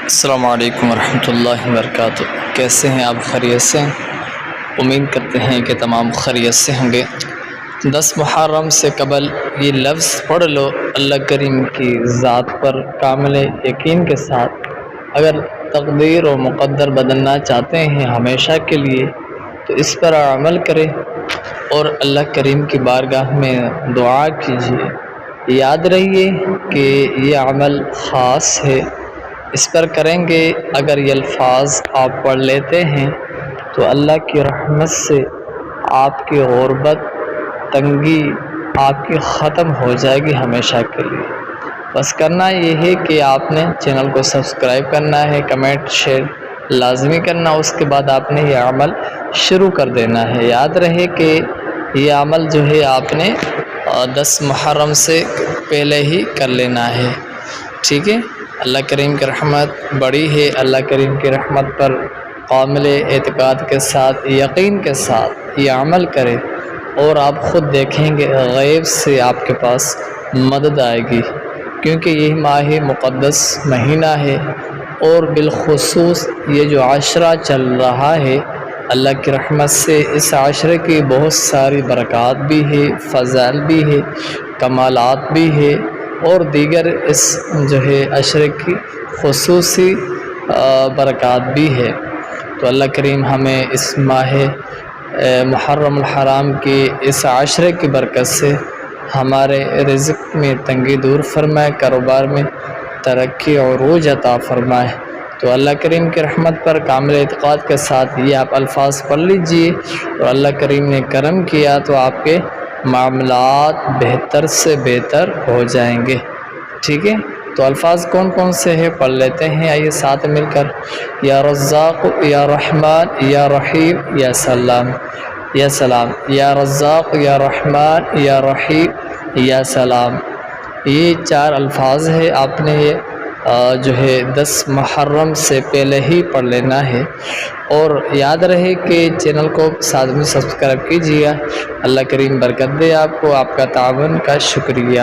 السلام علیکم ورحمۃ اللہ وبرکاتہ۔ کیسے ہیں آپ؟ خیریت سے ہیں؟ امید کرتے ہیں کہ تمام خیریت سے ہوں گے۔ 10 محرم سے قبل یہ لفظ پڑھ لو اللہ کریم کی ذات پر کامل یقین کے ساتھ۔ اگر تقدیر و مقدر بدلنا چاہتے ہیں ہمیشہ کے لیے تو اس پر عمل کریں اور اللہ کریم کی بارگاہ میں دعا کیجیے۔ یاد رہیے کہ یہ عمل خاص ہے، اس پر کریں گے اگر یہ الفاظ آپ پڑھ لیتے ہیں تو اللہ کی رحمت سے آپ کی غربت تنگی آپ کی ختم ہو جائے گی ہمیشہ کے لیے۔ بس کرنا یہ ہے کہ آپ نے چینل کو سبسکرائب کرنا ہے، کمنٹ شیئر لازمی کرنا، اس کے بعد آپ نے یہ عمل شروع کر دینا ہے۔ یاد رہے کہ یہ عمل جو ہے آپ نے 10 محرم سے پہلے ہی کر لینا ہے، ٹھیک ہے؟ اللہ کریم کی رحمت بڑی ہے۔ اللہ کریم کی رحمت پر کامل اعتقاد کے ساتھ، یقین کے ساتھ یہ عمل کرے اور آپ خود دیکھیں گے غیب سے آپ کے پاس مدد آئے گی، کیونکہ یہ ماہ مقدس مہینہ ہے اور بالخصوص یہ جو عشرہ چل رہا ہے، اللہ کی رحمت سے اس عشرے کی بہت ساری برکات بھی ہے، فضائل بھی ہے، کمالات بھی ہے اور دیگر اس جو ہے عشرے کی خصوصی برکات بھی ہے۔ تو اللہ کریم ہمیں اس ماہ محرم الحرام کی اس عشرے کی برکت سے ہمارے رزق میں تنگی دور فرمائے، کاروبار میں ترقی اور عروج عطا فرمائے۔ تو اللہ کریم کی رحمت پر کامل اعتقاد کے ساتھ یہ آپ الفاظ پڑھ لیجئے اور اللہ کریم نے کرم کیا تو آپ کے معاملات بہتر سے بہتر ہو جائیں گے، ٹھیک ہے؟ تو الفاظ کون کون سے ہیں پڑھ لیتے ہیں، آئیے ساتھ مل کر۔ یا رزاق یا رحمان یا رحیم یا سلام، یا سلام، یا رزاق یا رحمان یا رحیم یا سلام۔ یہ 4 الفاظ ہیں، آپ نے یہ جو ہے 10 محرم سے پہلے ہی پڑھ لینا ہے اور یاد رہے کہ چینل کو ساتھ میں سبسکرائب کیجیے۔ اللہ کریم برکت دے آپ کو، آپ کا تعاون کا شکریہ۔